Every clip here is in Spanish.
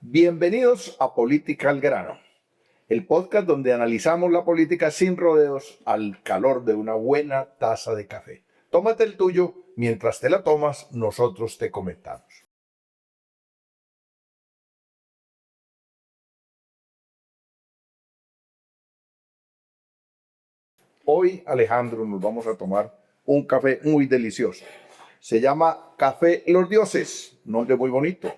Bienvenidos a Política al Grano, el podcast donde analizamos la política sin rodeos al calor de una buena taza de café. Tómate el tuyo, mientras te la tomas, nosotros te comentamos. Hoy, Alejandro, nos vamos a tomar un café muy delicioso. Se llama Café Los Dioses, nombre muy bonito,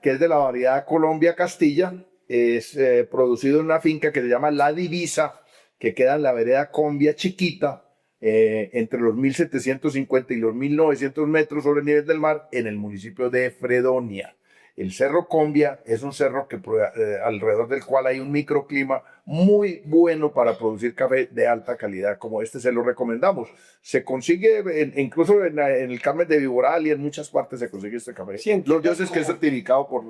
que es de la variedad Colombia Castilla. Es producido en una finca que se llama La Divisa, que queda en la vereda Combia Chiquita, entre los 1750 y los 1900 metros sobre el nivel del mar, en el municipio de Fredonia. El Cerro Combia es un cerro alrededor del cual hay un microclima muy bueno para producir café de alta calidad, como este se lo recomendamos. Se consigue incluso en el Carmen de Viboral y en muchas partes se consigue este café. Sí, Los Dioses, que es certificado por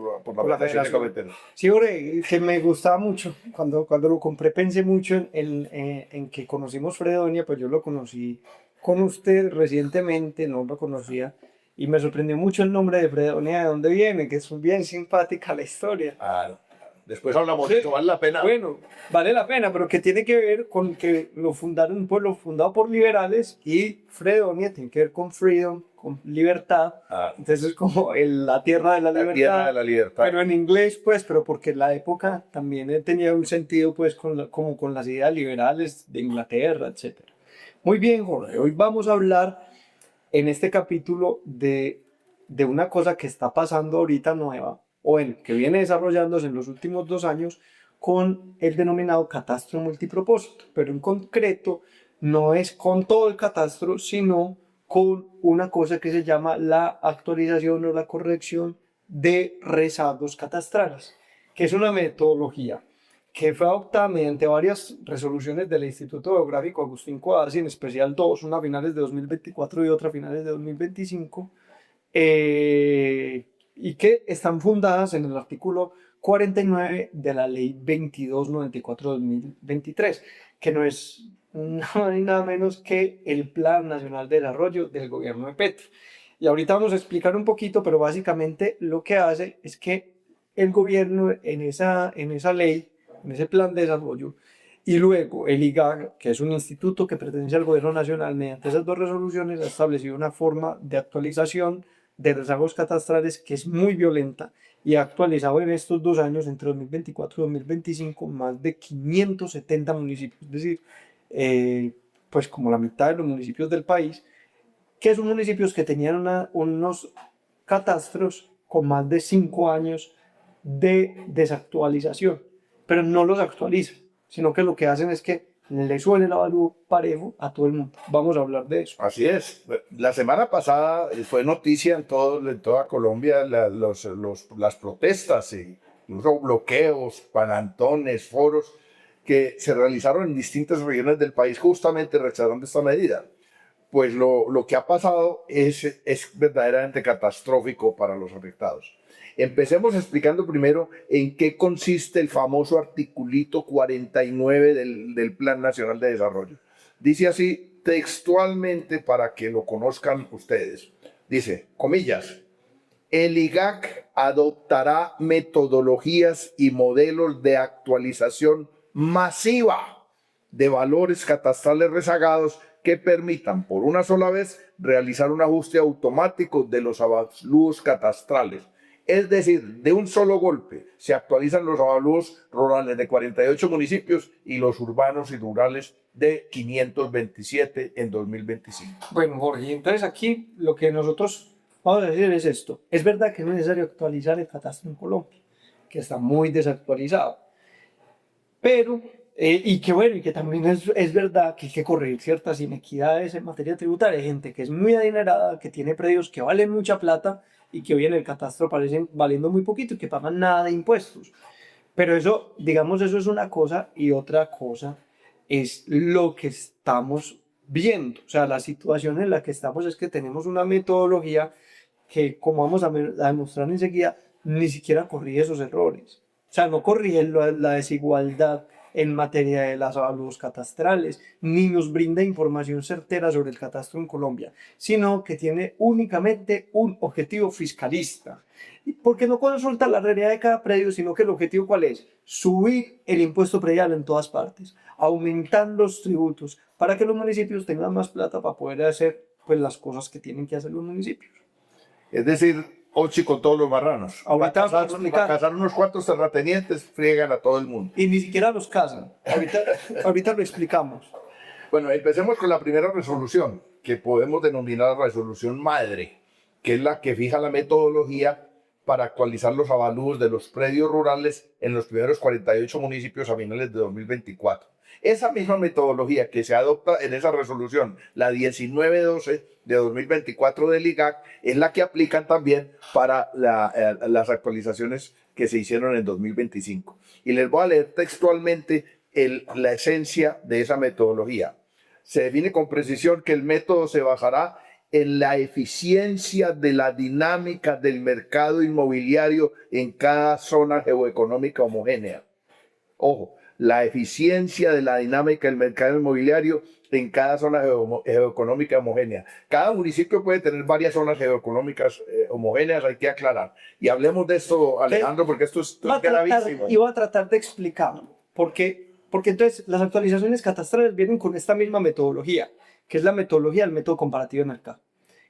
la Federación de Cafeteros. Sí, hombre, que me gustaba mucho. Cuando lo compré pensé mucho en que conocimos Fredonia, pues yo lo conocí con usted recientemente, no lo conocía. Y me sorprendió mucho el nombre de Fredonia, de dónde viene, que es bien simpática la historia. Después hablamos de esto, vale la pena. Bueno, vale la pena, pero que tiene que ver con que lo fundaron un pueblo fundado por liberales y Fredonia tiene que ver con freedom, con libertad. Entonces es como la tierra de la libertad. Tierra de la libertad. Pero en inglés, pues, pero porque en la época también tenía un sentido, pues, como con las ideas liberales de Inglaterra, etc. Muy bien, Jorge, hoy vamos a hablar en este capítulo de una cosa que está pasando ahorita nueva, o que viene desarrollándose en los últimos 2 años con el denominado catastro multipropósito, pero en concreto no es con todo el catastro, sino con una cosa que se llama la actualización o la corrección de rezagos catastrales, que es una metodología que fue adoptada mediante varias resoluciones del Instituto Geográfico Agustín Codazzi, en especial dos, una a finales de 2024 y otra a finales de 2025, y que están fundadas en el artículo 49 de la Ley 2294-2023, que no es nada menos que el Plan Nacional de Desarrollo del gobierno de Petro. Y ahorita vamos a explicar un poquito, pero básicamente lo que hace es que el gobierno en esa ley, en ese plan de desarrollo, y luego el IGAG, que es un instituto que pertenece al gobierno nacional, mediante esas dos resoluciones ha establecido una forma de actualización de rezagos catastrales que es muy violenta y ha actualizado en estos 2 años, entre 2024 y 2025, más de 570 municipios, es decir, pues como la mitad de los municipios del país, que son municipios que tenían unos catastros con más de 5 años de desactualización, pero no los actualizan, sino que lo que hacen es que le suben el avalúo parejo a todo el mundo. Vamos a hablar de eso. Así es. La semana pasada fue noticia en toda Colombia las protestas, incluso bloqueos, panantones, foros que se realizaron en distintas regiones del país justamente rechazando esta medida. Pues lo que ha pasado es verdaderamente catastrófico para los afectados. Empecemos explicando primero en qué consiste el famoso articulito 49 del Plan Nacional de Desarrollo. Dice así textualmente para que lo conozcan ustedes. Dice, comillas, el IGAC adoptará metodologías y modelos de actualización masiva de valores catastrales rezagados que permitan por una sola vez realizar un ajuste automático de los avalúos catastrales. Es decir, de un solo golpe se actualizan los avalúos rurales de 48 municipios y los urbanos y rurales de 527 en 2025. Bueno, Jorge, entonces aquí lo que nosotros vamos a decir es esto. Es verdad que es necesario actualizar el catastro en Colombia, que está muy desactualizado. Pero, y que también es verdad que hay que corregir ciertas inequidades en materia tributaria. Hay gente que es muy adinerada, que tiene predios que valen mucha plata y que hoy en el catastro parecen valiendo muy poquito y que pagan nada de impuestos. Pero eso, digamos, eso es una cosa, y otra cosa es lo que estamos viendo. O sea, la situación en la que estamos es que tenemos una metodología que, como vamos a demostrar enseguida, ni siquiera corrige esos errores. O sea, no corrige la desigualdad en materia de los avalúos catastrales, ni nos brinda información certera sobre el catastro en Colombia, sino que tiene únicamente un objetivo fiscalista. Porque no consulta la realidad de cada predio, sino que el objetivo ¿cuál es? Subir el impuesto predial en todas partes, aumentar los tributos, para que los municipios tengan más plata para poder hacer pues, las cosas que tienen que hacer los municipios. Es decir, Ochi con todos los marranos. Ahorita Va a cazar unos cuantos terratenientes, friegan a todo el mundo. Y ni siquiera los cazan. Ahorita lo explicamos. Bueno, empecemos con la primera resolución, que podemos denominar resolución madre, que es la que fija la metodología para actualizar los avalúos de los predios rurales en los primeros 48 municipios a finales de 2024. Esa misma metodología que se adopta en esa resolución, la 1912 de 2024 del IGAC, es la que aplican también para las actualizaciones que se hicieron en 2025. Y les voy a leer textualmente la esencia de esa metodología. Se define con precisión que el método se basará en la eficiencia de la dinámica del mercado inmobiliario en cada zona geoeconómica homogénea. Ojo, la eficiencia de la dinámica del mercado inmobiliario en cada zona geoeconómica homogénea. Cada municipio puede tener varias zonas geoeconómicas homogéneas, hay que aclarar. Y hablemos de esto, Alejandro, porque esto es gravísimo. Y voy a tratar de explicarlo, porque entonces las actualizaciones catastrales vienen con esta misma metodología, que es la metodología del método comparativo de mercado,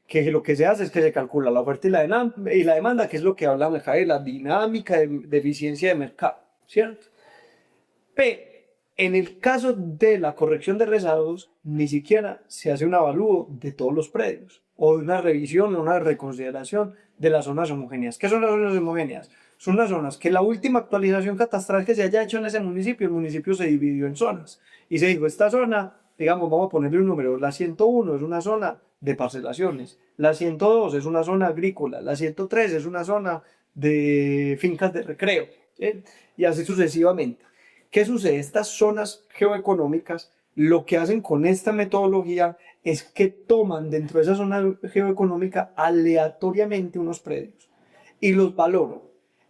que lo que se hace es que se calcula la oferta y la demanda, que es lo que hablamos acá de la dinámica de eficiencia de mercado, ¿cierto? Pero en el caso de la corrección de rezagos, ni siquiera se hace un avalúo de todos los predios, o una revisión o una reconsideración de las zonas homogéneas. ¿Qué son las zonas homogéneas? Son las zonas que la última actualización catastral que se haya hecho en ese municipio, el municipio se dividió en zonas y se dijo, esta zona, digamos, vamos a ponerle un número, la 101 es una zona de parcelaciones, la 102 es una zona agrícola, la 103 es una zona de fincas de recreo, ¿sí? Y así sucesivamente. ¿Qué sucede? Estas zonas geoeconómicas lo que hacen con esta metodología es que toman dentro de esa zona geoeconómica aleatoriamente unos predios y los valoran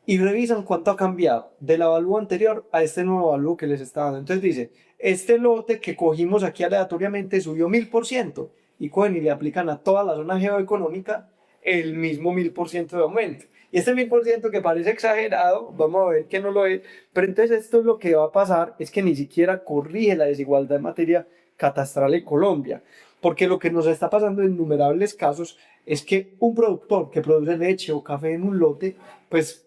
y revisan cuánto ha cambiado del avalúo anterior a este nuevo avalúo que les está dando. Entonces dice, este lote que cogimos aquí aleatoriamente subió 1000% y cogen y le aplican a toda la zona geoeconómica el mismo 1000% de aumento. Y este 1000% que parece exagerado, vamos a ver que no lo es, pero entonces esto es lo que va a pasar, es que ni siquiera corrige la desigualdad en materia catastral en Colombia, porque lo que nos está pasando en innumerables casos es que un productor que produce leche o café en un lote, pues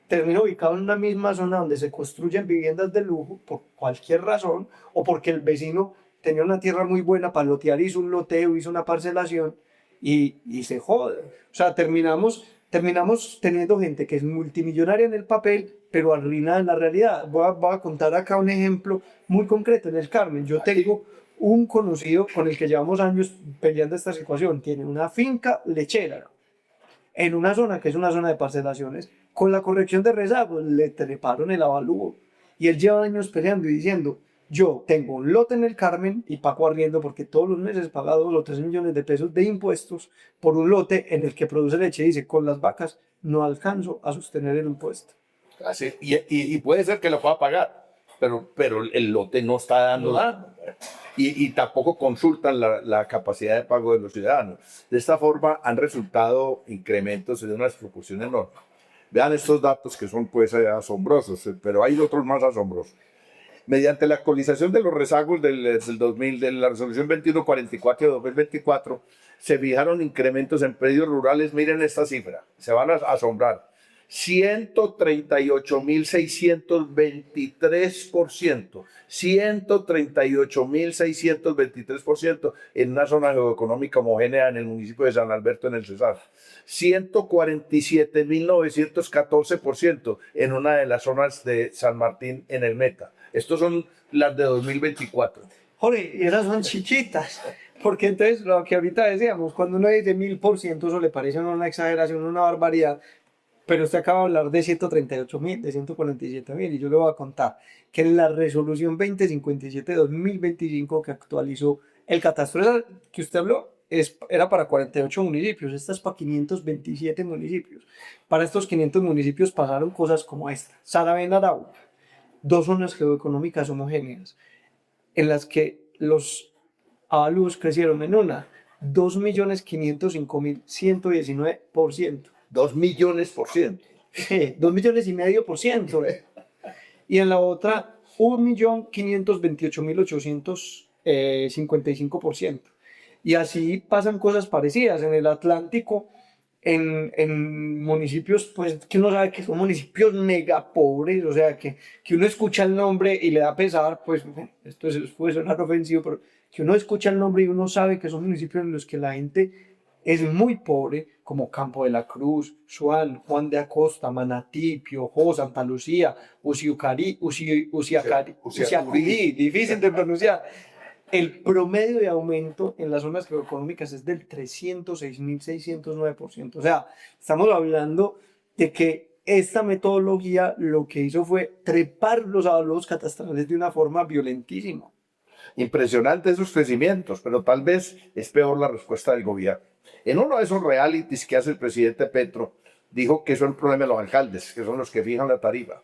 termina ubicado en una misma zona donde se construyen viviendas de lujo por cualquier razón, o porque el vecino tenía una tierra muy buena para lotear, hizo un loteo, hizo una parcelación y se jode. O sea, terminamos teniendo gente que es multimillonaria en el papel, pero arruinada en la realidad. Voy a contar acá un ejemplo muy concreto en el Carmen. Yo tengo un conocido con el que llevamos años peleando esta situación. Tiene una finca lechera en una zona que es una zona de parcelaciones. Con la corrección de rezagos le treparon el avalúo. Y él lleva años peleando y diciendo, yo tengo un lote en el Carmen y pago arriendo porque todos los meses paga 2 o 3 millones de pesos de impuestos por un lote en el que produce leche. Dice, con las vacas no alcanzo a sostener el impuesto. Así, y puede ser que lo pueda pagar, pero el lote no está dando nada. Y tampoco consultan la capacidad de pago de los ciudadanos. De esta forma han resultado incrementos de una desproporción enorme. Vean estos datos que son pues asombrosos, pero hay otros más asombrosos. Mediante la actualización de los rezagos del 2000, de la resolución 2144 de 2024, se fijaron incrementos en predios rurales. Miren esta cifra, se van a asombrar. 138.623%, 138.623% en una zona geoeconómica homogénea en el municipio de San Alberto, en el Cesar. 147.914% en una de las zonas de San Martín, en el Meta. Estos son las de 2024. Jorge, y esas son chiquitas, porque entonces lo que ahorita decíamos, cuando uno dice 1000%, eso le parece una exageración, una barbaridad, pero usted acaba de hablar de 138.000, de 147.000, y yo le voy a contar que en la resolución 2057 de 2025 que actualizó el catastro, esa que usted habló, era para 48 municipios, esta es para 527 municipios. Para estos 500 municipios pasaron cosas como esta. Saravena, Arauca, dos zonas geoeconómicas homogéneas, en las que los avalúos crecieron en una 2.505.119%. 2 millones%. 2,5 millones%. Y en la otra 1.528.855%. Y así pasan cosas parecidas. En el Atlántico, en municipios, pues, que uno sabe que son municipios mega pobres, o sea, que uno escucha el nombre y le da pesar, pues, puede sonar ofensivo, pero que uno escucha el nombre y uno sabe que son municipios en los que la gente es muy pobre, como Campo de la Cruz, Suán, Juan de Acosta, Manatí, Piojó, Santa Lucía, Usiacurí, difícil de pronunciar. El promedio de aumento en las zonas geoeconómicas es del 306.609%. O sea, estamos hablando de que esta metodología lo que hizo fue trepar los avalúos catastrales de una forma violentísima. Impresionante esos crecimientos, pero tal vez es peor la respuesta del gobierno. En uno de esos realities que hace el presidente Petro, dijo que eso es el problema de los alcaldes, que son los que fijan la tarifa.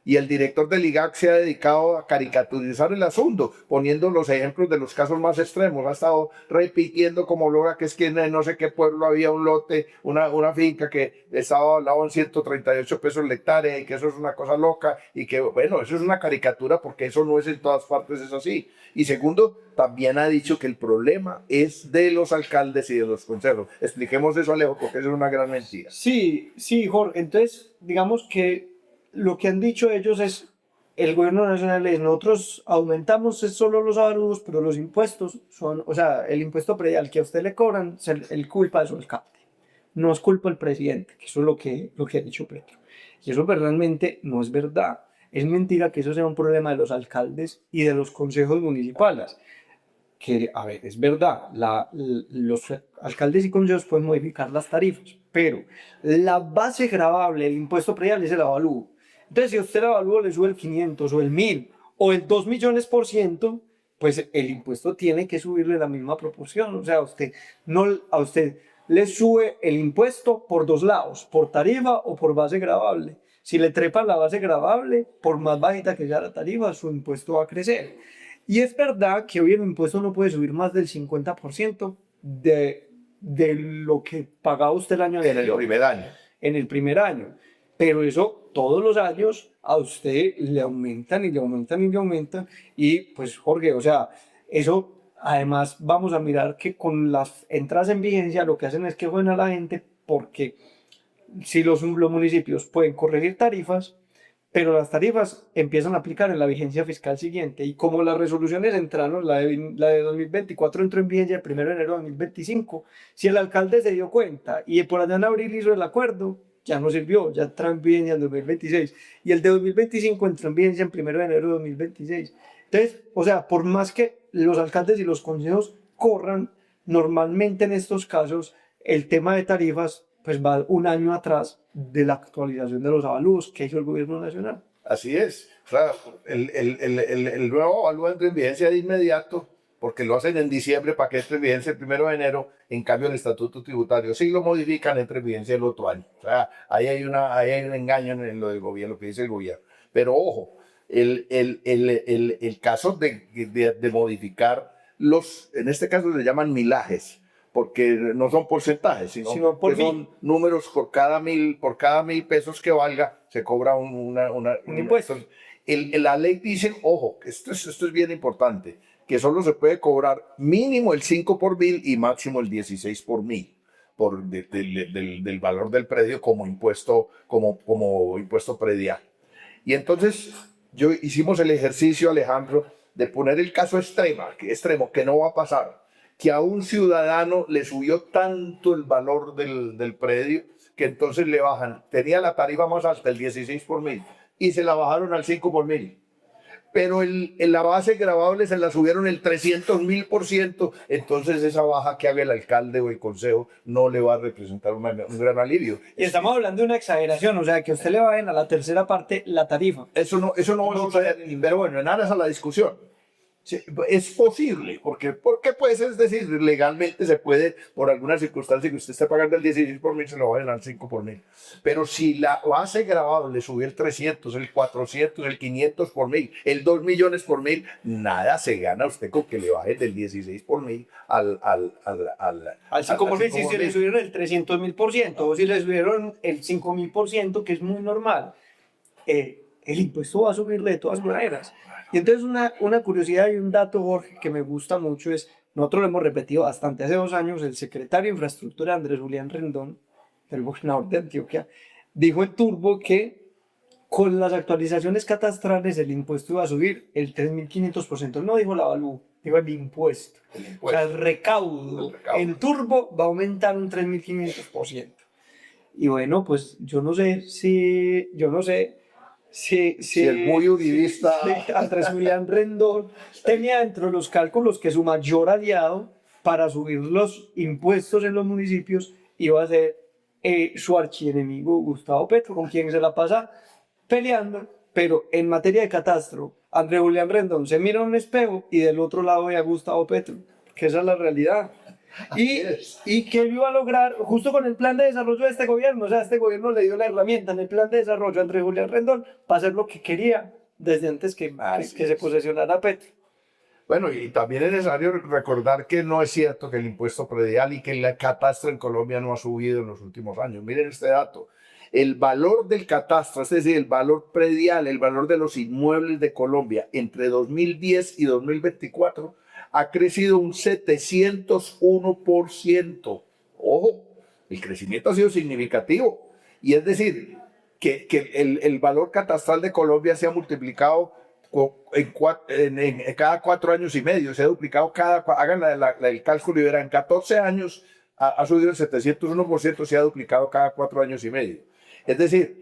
Y el director del IGAC se ha dedicado a caricaturizar el asunto, poniendo los ejemplos de los casos más extremos. Ha estado repitiendo como logra que es que en no sé qué pueblo había un lote, una finca que estaba hablado en 138 pesos la hectárea y que eso es una cosa loca y que, bueno, eso es una caricatura porque eso no es en todas partes, es así. Y segundo, también ha dicho que el problema es de los alcaldes y de los consejos. Expliquemos eso, Alejo, porque eso es una gran mentira. Sí, Jorge. Entonces, digamos que lo que han dicho ellos es, el gobierno nacional es, nosotros aumentamos solo los avalúos, pero los impuestos son, o sea, el impuesto predial que a usted le cobran, el culpa de su alcalde. No es culpa del presidente, que eso es lo que ha dicho Petro. Y eso realmente no es verdad. Es mentira que eso sea un problema de los alcaldes y de los consejos municipales. Que, a ver, es verdad, los alcaldes y consejos pueden modificar las tarifas, pero la base gravable del impuesto predial es el avalúo. Entonces, si a usted el avalúo le sube el 500 o el 1.000 o el 2 millones%, pues el impuesto tiene que subirle la misma proporción. O sea, a usted le sube el impuesto por dos lados, por tarifa o por base gravable. Si le trepan la base gravable, por más bajita que sea la tarifa, su impuesto va a crecer. Y es verdad que hoy el impuesto no puede subir más del 50% de lo que pagaba usted el año anterior. En el primer año. En el primer año. Pero eso todos los años a usted le aumentan y le aumentan y le aumentan. Y pues, Jorge, o sea, eso además vamos a mirar que con las entradas en vigencia lo que hacen es que joden a la gente, porque si los municipios pueden corregir tarifas, pero las tarifas empiezan a aplicar en la vigencia fiscal siguiente. Y como las resoluciones entraron, la de 2024 entró en vigencia el 1 de enero de 2025, si el alcalde se dio cuenta y por allá en abril hizo el acuerdo, ya no sirvió, ya entró en vigencia en 2026. Y el de 2025 entró en vigencia en 1 de enero de 2026. Entonces, o sea, por más que los alcaldes y los consejos corran, normalmente en estos casos el tema de tarifas pues va un año atrás de la actualización de los avalúos que hizo el gobierno nacional. Así es. O sea, el nuevo avalúo entra en vigencia de inmediato porque lo hacen en diciembre para que entre en vigencia el 1 de enero. En cambio, el estatuto tributario, si lo modifican, entra en vigencia el otro año. O sea, ahí hay un engaño en lo del gobierno, lo que dice el gobierno. Pero ojo, el caso de modificar en este caso se llaman milajes, porque no son porcentajes, sino son números por cada mil pesos que valga, se cobra un impuesto. La ley dice, ojo, esto es bien importante, que solo se puede cobrar mínimo el 5 por mil y máximo el 16 por mil del valor del predio como impuesto predial. Y entonces hicimos el ejercicio, Alejandro, de poner el caso extremo, que no va a pasar, que a un ciudadano le subió tanto el valor del predio que entonces le bajan, tenía la tarifa más alta, el 16 por mil, y se la bajaron al 5 por mil. Pero en la base gravable se la subieron el 300.000%, entonces esa baja que haga el alcalde o el consejo no le va a representar un gran alivio. Y estamos hablando de una exageración, o sea, que a usted le bajen a la tercera parte la tarifa. Eso no va a suceder, pero bueno, en aras a la discusión. Sí, es posible, porque pues es decir, legalmente se puede, por alguna circunstancia que usted esté pagando el 16 por mil, se lo va a ganar 5 por mil. Pero si la base grabado le subió el 300, el 400, el 500 por mil, el 2 millones por mil, nada se gana usted con que le baje del 16 por mil Al 5 por mil, si le subieron el 300.000%, o si le subieron el 5.000%, que es muy normal, el impuesto va a subirle de todas maneras. Y entonces una curiosidad y un dato, Jorge, que me gusta mucho es, nosotros lo hemos repetido bastante, hace 2 años el secretario de Infraestructura Andrés Julián Rendón, del gobernador de Antioquia, dijo en Turbo que con las actualizaciones catastrales el impuesto iba a subir el 3.500%. No dijo la avalúo, dijo el impuesto. O sea, el recaudo en Turbo va a aumentar un 3.500%. Y bueno, pues yo no sé si el muy uribista Andrés Julián Rendón tenía dentro de los cálculos que su mayor aliado para subir los impuestos en los municipios iba a ser su archienemigo Gustavo Petro, con quien se la pasa peleando, pero en materia de catastro, Andrés Julián Rendón se mira en un espejo y del otro lado ve a Gustavo Petro, que esa es la realidad. Y que él iba a lograr, justo con el plan de desarrollo de este gobierno, o sea, este gobierno le dio la herramienta en el plan de desarrollo a Andrés Julián Rendón para hacer lo que quería desde antes que se posesionara Petro. Bueno, y también es necesario recordar que no es cierto que el impuesto predial y que el catastro en Colombia no ha subido en los últimos años. Miren este dato. El valor del catastro, es decir, el valor predial, el valor de los inmuebles de Colombia entre 2010 y 2024 ha crecido un 701%. Ojo, el crecimiento ha sido significativo. Y es decir, que el valor catastral de Colombia se ha multiplicado en cada 4 años y medio, se ha duplicado hagan el cálculo y verán, en 14 años ha subido el 701%, se ha duplicado cada 4 años y medio. Es decir,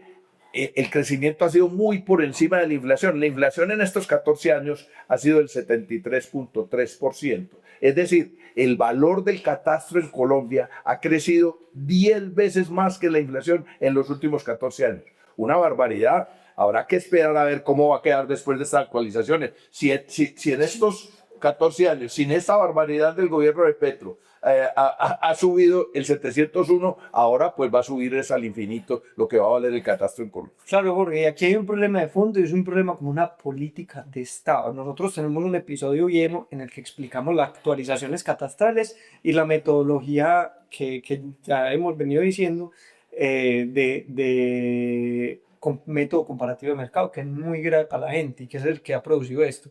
el crecimiento ha sido muy por encima de la inflación. La inflación en estos 14 años ha sido del 73.3%. Es decir, el valor del catastro en Colombia ha crecido 10 veces más que la inflación en los últimos 14 años. Una barbaridad. Habrá que esperar a ver cómo va a quedar después de estas actualizaciones. Si en estos 14 años, sin esta barbaridad del gobierno de Petro, ha subido el 701, ahora pues va a subir al infinito lo que va a valer el catastro en Colombia. Claro, Jorge, aquí hay un problema de fondo y es un problema como una política de Estado. Nosotros tenemos un episodio viejo en el que explicamos las actualizaciones catastrales y la metodología que ya hemos venido diciendo con método comparativo de mercado, que es muy grave para la gente y que es el que ha producido esto.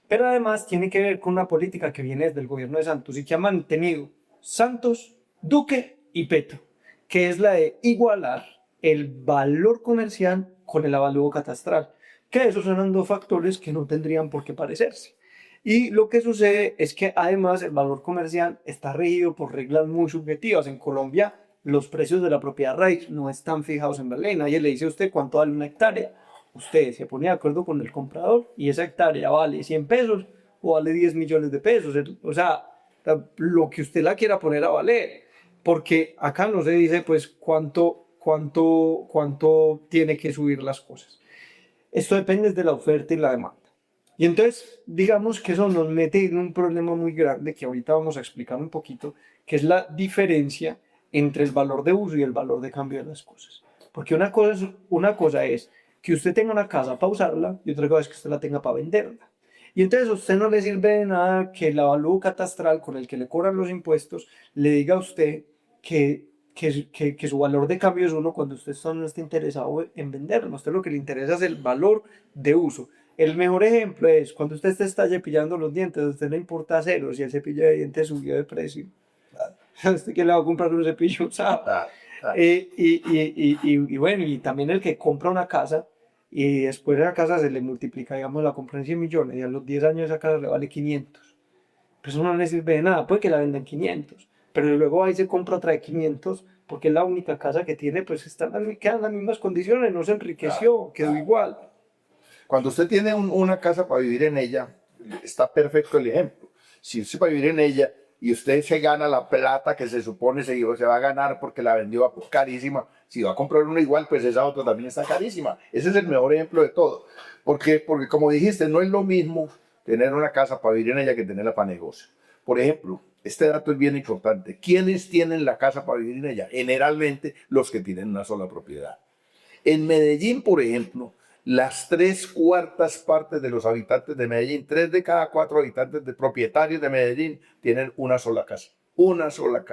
Pero además tiene que ver con una política que viene desde el gobierno de Santos y que ha mantenido Santos, Duque y Petro, que es la de igualar el valor comercial con el avalúo catastral, que esos eran dos factores que no tendrían por qué parecerse. Y lo que sucede es que además el valor comercial está regido por reglas muy subjetivas. En Colombia los precios de la propiedad raíz no están fijados en la ley. Nadie le dice a usted cuánto vale una hectárea. Usted se pone de acuerdo con el comprador y esa hectárea vale 100 pesos o vale 10 millones de pesos. O sea, lo que usted la quiera poner a valer. Porque acá no se dice pues cuánto tiene que subir las cosas. Esto depende de la oferta y la demanda. Y entonces, digamos que eso nos mete en un problema muy grande que ahorita vamos a explicar un poquito, que es la diferencia entre el valor de uso y el valor de cambio de las cosas. Porque una cosa es que usted tenga una casa para usarla y otra cosa es que usted la tenga para venderla. Y entonces a usted no le sirve de nada que el avalúo catastral con el que le cobran los impuestos le diga a usted que su valor de cambio es 1 cuando usted no está interesado en venderlo. A usted lo que le interesa es el valor de uso. El mejor ejemplo es cuando usted se está cepillando los dientes, a usted no importa cero si el cepillo de dientes subió de precio. ¿A usted quién le va a comprar un cepillo usado? Y bueno, y también el que compra una casa y después de la casa se le multiplica, digamos, la compra en 100 millones y a los 10 años esa casa le vale 500. Pero eso no le sirve de nada, puede que la vendan 500, pero luego ahí se compra otra de 500 porque es la única casa que tiene, pues quedan las mismas condiciones, no se enriqueció, quedó igual. Cuando usted tiene una casa para vivir en ella, está perfecto el ejemplo. Si usted va a vivir en ella y usted se gana la plata que se supone se va a ganar porque la vendió carísima, si va a comprar una igual, pues esa otra también está carísima. Ese es el mejor ejemplo de todo. Porque como dijiste, no es lo mismo tener una casa para vivir en ella que tenerla para negocio. Por ejemplo, este dato es bien importante. ¿Quiénes tienen la casa para vivir en ella? Generalmente los que tienen una sola propiedad. En Medellín, por ejemplo, las 3/4 de los habitantes de Medellín, 3 de cada 4 habitantes de propietarios de Medellín tienen una sola casa, una sola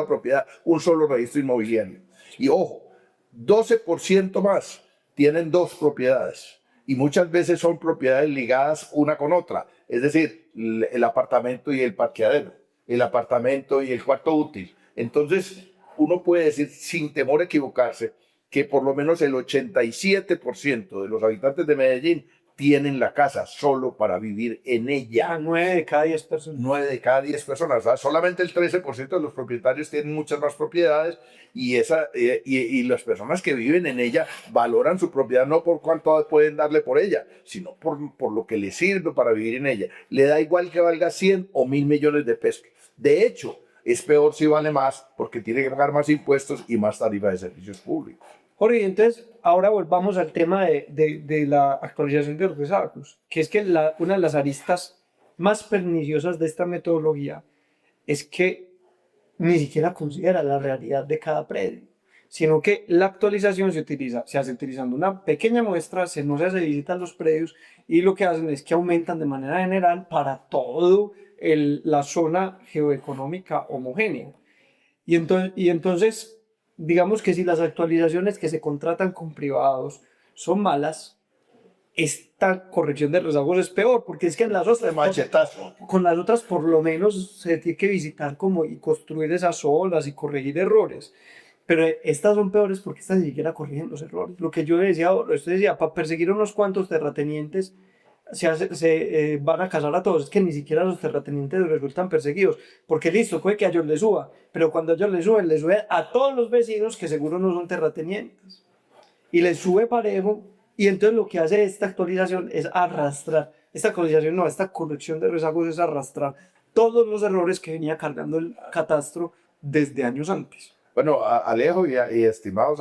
propiedad, un solo registro inmobiliario. Y ojo, 12% más tienen 2 propiedades y muchas veces son propiedades ligadas una con otra, es decir, el apartamento y el parqueadero, el apartamento y el cuarto útil. Entonces, uno puede decir sin temor a equivocarse que por lo menos el 87% de los habitantes de Medellín tienen la casa solo para vivir en ella. 9 de cada 10 personas. 9 de cada 10 personas. O sea, solamente el 13% de los propietarios tienen muchas más propiedades y las personas que viven en ella valoran su propiedad no por cuánto pueden darle por ella, sino por lo que les sirve para vivir en ella. Le da igual que valga 100 o 1.000 millones de pesos. De hecho, es peor si vale más porque tiene que pagar más impuestos y más tarifa de servicios públicos. Jorge, entonces ahora volvamos al tema de la actualización de los rezagos, que es que una de las aristas más perniciosas de esta metodología es que ni siquiera considera la realidad de cada predio, sino que la actualización se hace utilizando una pequeña muestra, no se hace visita a los predios y lo que hacen es que aumentan de manera general para toda la zona geoeconómica homogénea. Y entonces digamos que si las actualizaciones que se contratan con privados son malas, esta corrección de rezagos es peor, porque es que en las otras, con las otras por lo menos se tiene que visitar como y construir esas zonas y corregir errores. Pero estas son peores porque estas ni siquiera corrigen los errores. Lo que yo decía, para perseguir a unos cuantos terratenientes, se van a casar a todos, es que ni siquiera los terratenientes resultan perseguidos, porque listo, puede que a ellos les suba, pero cuando a ellos les sube a todos los vecinos que seguro no son terratenientes, y les sube parejo, y entonces lo que hace esta actualización es arrastrar, esta corrección de rezagos es arrastrar todos los errores que venía cargando el catastro desde años antes. Bueno, Alejo y estimados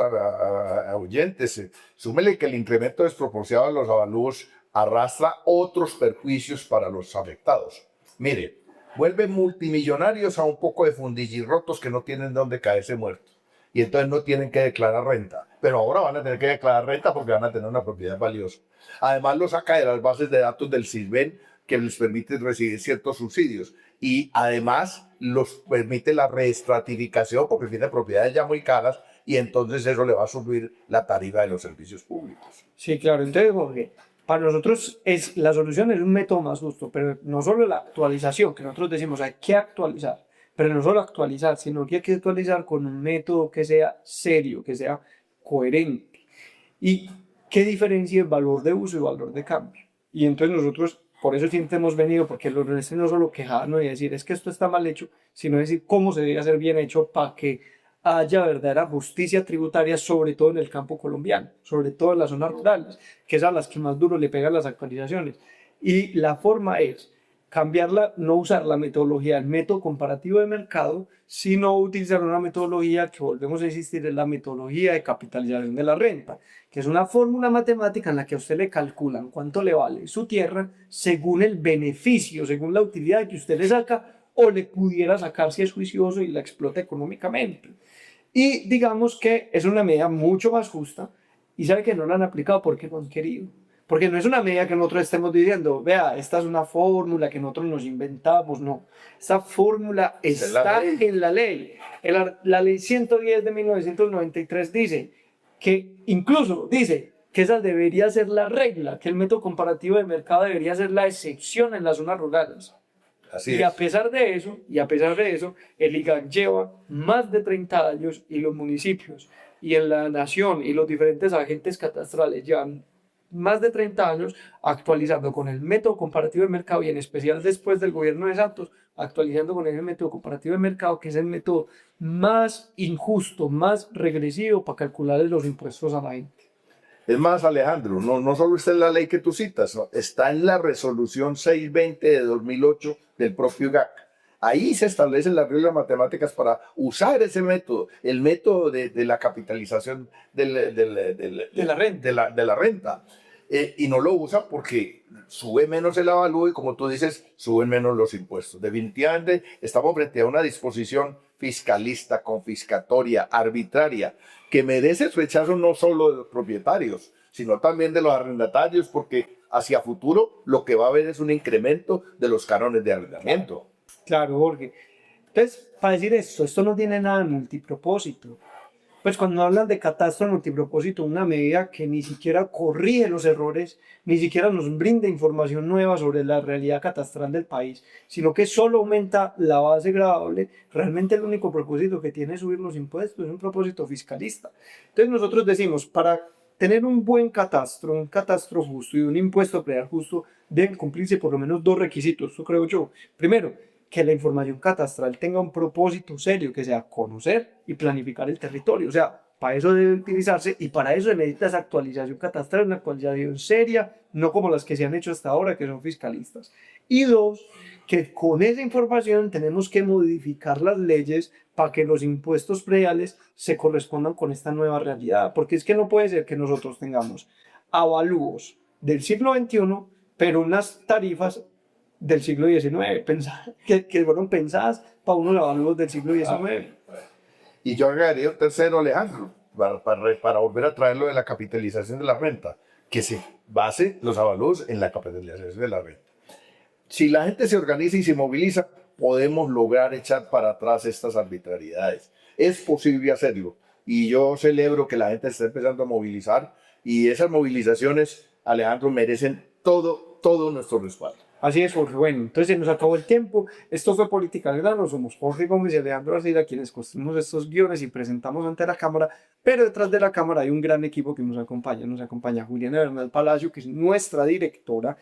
oyentes, súmele que el incremento desproporcionado de los avalúos arrastra otros perjuicios para los afectados. Mire, vuelve multimillonarios a un poco de fundillirrotos que no tienen dónde caerse muertos y entonces no tienen que declarar renta, pero ahora van a tener que declarar renta porque van a tener una propiedad valiosa. Además lo saca de las bases de datos del SISBEN que les permite recibir ciertos subsidios y además los permite la reestratificación porque tiene propiedades ya muy caras y entonces eso le va a subir la tarifa de los servicios públicos. Sí, claro. Entonces, Jorge, para nosotros la solución es un método más justo, pero no solo la actualización, que nosotros decimos hay que actualizar, pero no solo actualizar, sino que hay que actualizar con un método que sea serio, que sea coherente y que diferencie el valor de uso y valor de cambio. Y entonces nosotros, por eso siempre hemos venido, porque los no solo quejarnos y decir es que esto está mal hecho, sino decir cómo se debe hacer bien hecho para que haya verdadera justicia tributaria, sobre todo en el campo colombiano, sobre todo en las zonas rurales, que es a las que más duro le pegan las actualizaciones. Y la forma es cambiarla, no usar la metodología del método comparativo de mercado, sino utilizar una metodología que volvemos a insistir, es la metodología de capitalización de la renta, que es una fórmula matemática en la que a usted le calculan cuánto le vale su tierra según el beneficio, según la utilidad que usted le saca o le pudiera sacar si es juicioso y la explota económicamente. Y digamos que es una medida mucho más justa y sabe que no la han aplicado porque no han querido. Porque no es una medida que nosotros estemos diciendo, vea, esta es una fórmula que nosotros nos inventamos, no. Esta fórmula está en la ley. La ley 110 de 1993 dice que incluso dice que esa debería ser la regla, que el método comparativo de mercado debería ser la excepción en las zonas rurales. Y a pesar de eso, el IGAC lleva más de 30 años y los municipios y en la nación y los diferentes agentes catastrales llevan más de 30 años actualizando con el método comparativo de mercado y en especial después del gobierno de Santos, actualizando con ese método comparativo de mercado que es el método más injusto, más regresivo para calcular los impuestos a la gente. Es más, Alejandro, no solo está en la ley que tú citas, ¿no? Está en la resolución 620 de 2008 del propio IGAC. Ahí se establecen las reglas matemáticas para usar ese método, el método de la capitalización de la renta. y no lo usa porque sube menos el avalúo y, como tú dices, suben menos los impuestos. Definitivamente estamos frente a una disposición fiscalista, confiscatoria, arbitraria, que merece el rechazo no solo de los propietarios, sino también de los arrendatarios, porque hacia futuro lo que va a haber es un incremento de los cánones de arrendamiento. Claro, Jorge. Entonces, para decir esto no tiene nada de multipropósito. Pues cuando hablan de catastro multipropósito, una medida que ni siquiera corrige los errores, ni siquiera nos brinda información nueva sobre la realidad catastral del país, sino que solo aumenta la base gravable, realmente el único propósito que tiene es subir los impuestos, es un propósito fiscalista. Entonces nosotros decimos, para tener un buen catastro, un catastro justo y un impuesto predial justo, deben cumplirse por lo menos dos requisitos, eso creo yo. Primero, que la información catastral tenga un propósito serio, que sea conocer y planificar el territorio. O sea, para eso debe utilizarse y para eso se necesita esa actualización catastral, una actualización seria, no como las que se han hecho hasta ahora, que son fiscalistas. Y dos, que con esa información tenemos que modificar las leyes para que los impuestos prediales se correspondan con esta nueva realidad. Porque es que no puede ser que nosotros tengamos avalúos del siglo XXI, pero unas tarifas del siglo XIX, que fueron pensadas para unos avalúos del siglo XIX. Y yo agregaría un tercero, Alejandro, para volver a traer lo de la capitalización de la renta, que se base los avalúos en la capitalización de la renta. Si la gente se organiza y se moviliza, podemos lograr echar para atrás estas arbitrariedades. Es posible hacerlo. Y yo celebro que la gente esté empezando a movilizar, y esas movilizaciones, Alejandro, merecen todo nuestro respaldo. Así es, Jorge. Bueno, entonces se nos acabó el tiempo. Esto fue Política al Grano. Somos Jorge Gómez y Alejandro Arcila, quienes construimos estos guiones y presentamos ante la cámara. Pero detrás de la cámara hay un gran equipo que nos acompaña. Nos acompaña Juliana Bernal Palacio, que es nuestra directora.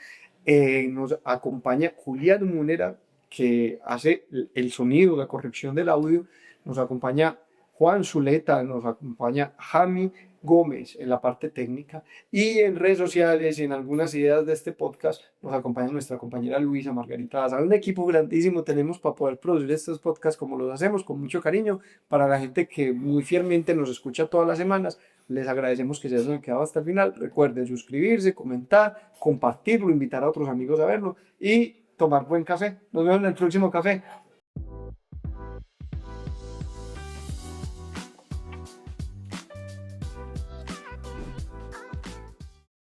Nos acompaña Julián Munera, que hace el sonido, la corrección del audio. Nos acompaña Juan Zuleta, nos acompaña Jami Gómez en la parte técnica, y en redes sociales y en algunas ideas de este podcast nos acompaña nuestra compañera Luisa Margarita Daza. Un equipo grandísimo tenemos para poder producir estos podcasts como los hacemos, con mucho cariño, para la gente que muy fielmente nos escucha todas las semanas. Les agradecemos que se hayan quedado hasta el final. Recuerden suscribirse, comentar, compartirlo, invitar a otros amigos a verlo y tomar buen café. Nos vemos en el próximo café.